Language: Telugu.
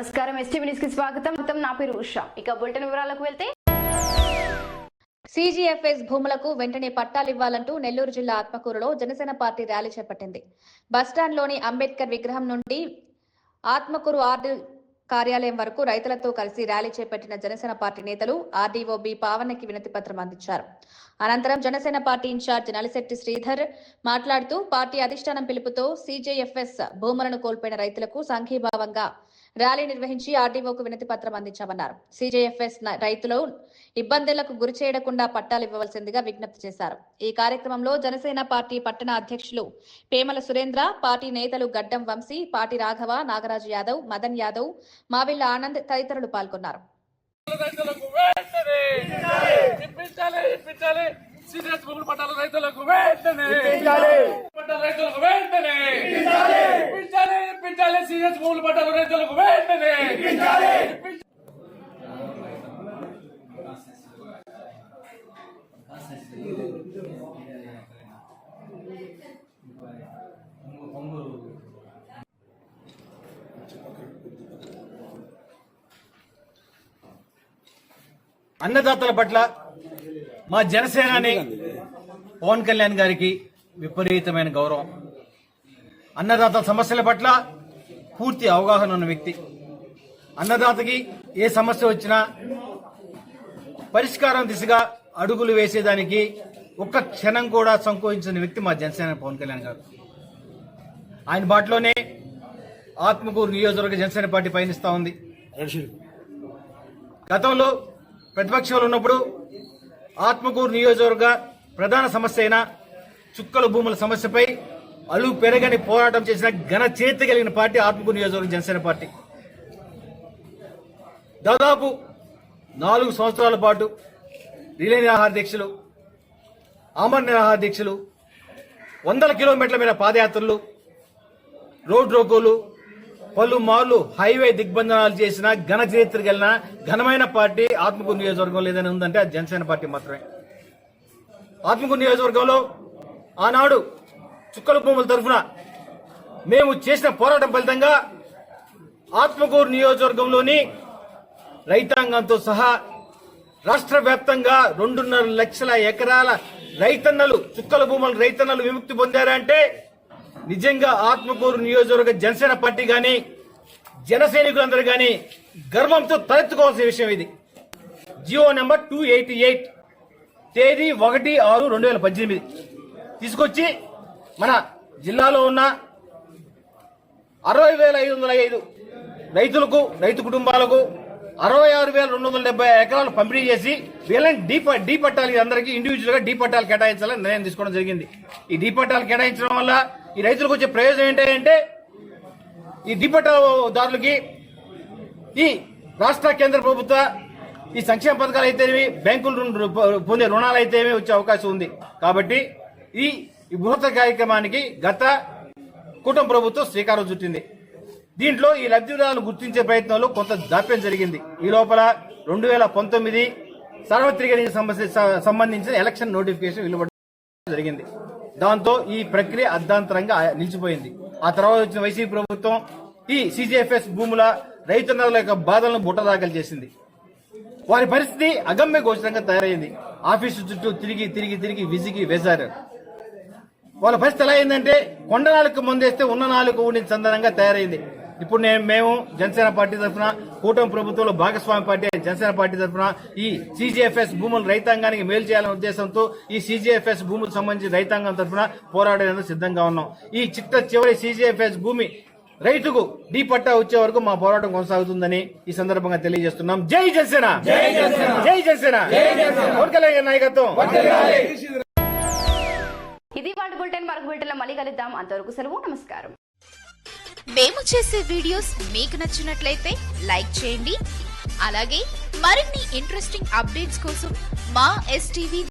నమస్కారం ఎస్టీవీ న్యూస్ కి స్వాగతం. నా పేరు ఉషా. ఇక బులెటిన్ వివరాలకు వెళ్తే సీజీఎఫ్ఎస్ భూములకు వెంటనే పట్టాలివ్వాలంటూ నెల్లూరు జిల్లా ఆత్మకూరులో జనసేన పార్టీ ర్యాలీ చేపట్టింది. బస్టాండ్లోని అంబేద్కర్ విగ్రహం నుండి ఆత్మకూరు ఆర్డీ కార్యాలయం వరకు రైతులతో కలిసి ర్యాలీ చేపట్టిన జనసేన పార్టీ నేతలు ఆర్డీఓ బి పావన్నకి వినతి పత్రం అందించారు. అనంతరం జనసేన పార్టీ ఇన్ఛార్జ్ నలిశెట్టి శ్రీధర్ మాట్లాడుతూ పార్టీ అధిష్టానం పిలుపుతో సీజేఎఫ్ఎస్ భూములను కోల్పోయిన రైతులకు సంఘీభావంగా ర్యాలీ నిర్వహించి ఆర్డీఓకు వినతి పత్రం అందించామన్నారు. సీజేఎఫ్ఎస్ రైతులు ఇబ్బందులకు గురి చేయకుండా పట్టాలు ఇవ్వవలసిందిగా విజ్ఞప్తి చేశారు. ఈ కార్యక్రమంలో జనసేన పార్టీ పట్టణ అధ్యక్షులు పేమల సురేంద్ర, పార్టీ నేతలు గడ్డం వంశీ, పాటి రాఘవ, నాగరాజు యాదవ్, మదన్ యాదవ్, మావిళ్ల ఆనంద్ తదితరులు పాల్గొన్నారు. అన్నదాతల పట్ల మా జనసేనాని పవన్ కళ్యాణ్ గారికి విపరీతమైన గౌరవం. అన్నదాత సమస్యల పట్ల పూర్తి అవగాహన ఉన్న వ్యక్తి. అన్నదాతకి ఏ సమస్య వచ్చినా పరిష్కారం దిశగా అడుగులు వేసేదానికి ఒక్క క్షణం కూడా సంకోచించిన వ్యక్తి మా జనసేన పవన్ కళ్యాణ్ గారు. ఆయన బాటలోనే ఆత్మకూరు నియోజకవర్గ జనసేన పార్టీ పయనిస్తా ఉంది. గతంలో ప్రతిపక్షంలో ఉన్నప్పుడు ఆత్మకూరు నియోజకవర్గ ప్రధాన సమస్య అయిన చుక్కల భూముల సమస్యపై అలు పెరగని పోరాటం చేసిన ఘన చరిత్ర కలిగిన పార్టీ ఆత్మకూరు నియోజకవర్గ జనసేన పార్టీ. దాదాపు 4 సంవత్సరాల పాటు రిలే నిరాహార దీక్షలు, ఆమరణ నిరాహార దీక్షలు, 100 కిలోమీటర్ల మీద పాదయాత్రలు, రోడ్ రోకోలు, పలుమార్లు హైవే దిగ్బంధనాలు చేసిన ఘన చరిత్ర కలిగిన ఘనమైన పార్టీ ఆత్మకూరు నియోజకవర్గంలో ఏదైనా ఉందంటే అది జనసేన పార్టీ మాత్రమే. ఆత్మకూరు నియోజకవర్గంలో ఆనాడు చుక్కల భూముల తరఫున మేము చేసిన పోరాటం ఫలితంగా ఆత్మకూరు నియోజకవర్గంలోని రైతాంగంతో సహా రాష్ట్ర వ్యాప్తంగా 2.5 లక్షల ఎకరాల రైతన్నలు, చుక్కల భూముల రైతన్నలు విముక్తి పొందారంటే నిజంగా ఆత్మకూరు నియోజకవర్గ జనసేన పార్టీ గాని జన సైనికులందరూ గాని గర్వంతో తలెత్తుకోవాల్సిన విషయం ఇది. జియో నెంబర్ 288 తేదీ 1/6/2018 తీసుకొచ్చి మన జిల్లాలో ఉన్న 60,505 రైతులకు, రైతు కుటుంబాలకు 66,270 ఎకరాలు పంపిణీ చేసి వీళ్ళని డీ పట్టాలు అందరికీ ఇండివిజువల్ గా డీ పట్టాలు కేటాయించాలని నిర్ణయం తీసుకోవడం జరిగింది. ఈ డీ పట్టాలు కేటాయించడం వల్ల ఈ రైతులకు వచ్చే ప్రయోజనం ఏంటంటే ఈ డీ పట్టాదారులకి ఈ రాష్ట్ర కేంద్ర ప్రభుత్వ ఈ సంక్షేమ పథకాలు అయితేనేవి, బ్యాంకులు పొందే రుణాలు అయితేనే వచ్చే అవకాశం ఉంది. కాబట్టి ఈ బృహత్త కార్యక్రమానికి గత కూటమి ప్రభుత్వం శ్రీకారం చుట్టింది. దీంట్లో ఈ లబ్ధిదారులను గుర్తించే ప్రయత్నంలో కొంత జాప్యం జరిగింది. ఈ లోపల 2019 సార్వత్రిక ఎన్నికలకు సంబంధించిన ఎలక్షన్ నోటిఫికేషన్ వెలువడడం జరిగింది. దాంతో ఈ ప్రక్రియ అర్ధాంతరంగా నిలిచిపోయింది. ఆ తర్వాత వచ్చిన వైసీపీ ప్రభుత్వం ఈ సీజీఎఫ్ఎస్ భూముల రైతన్నల యొక్క బాధలను బుట్టదాఖలు చేసింది. వారి పరిస్థితి అగమ్య గోచరంగా తయారైంది. ఆఫీసు చుట్టూ తిరిగి విసిగి వేశారు. వాళ్ళ పరిస్థితి ఎలా అయిందంటే కొండ నాలుగు ముందేస్తే ఉన్న నాలుగు ఊడిన చందనంగా తయారైంది. ఇప్పుడు మేము జనసేన పార్టీ తరఫున, కూటమి ప్రభుత్వంలో భాగస్వామి పార్టీ జనసేన పార్టీ తరఫున ఈ సీజీఎఫ్ఎస్ భూములు రైతాంగానికి మేలు చేయాలనే ఉద్దేశంతో ఈ సీజీఎఫ్ఎస్ భూములకు సంబంధించి రైతాంగం తరఫున పోరాడేందుకు సిద్ధంగా ఉన్నాం. ఈ చివరి సీజీఎఫ్ఎస్ భూమి రైతుకు డీ పట్టా వచ్చే వరకు మా పోరాటం కొనసాగుతుందని ఈ సందర్భంగా తెలియజేస్తున్నాం. జై జనసేన, జై జనసేన, పవన్ కళ్యాణ్ నాయకత్వం. ఇది వాటి బులెటిన్. మరొక బులెటిన్లో మళ్ళీ కలుద్దాం. అంతవరకు సెలవు, నమస్కారం. మేము చేసే వీడియోస్ మీకు నచ్చినట్లయితే లైక్ చేయండి. అలాగే మరిన్ని ఇంట్రెస్టింగ్ అప్డేట్స్ కోసం మా STV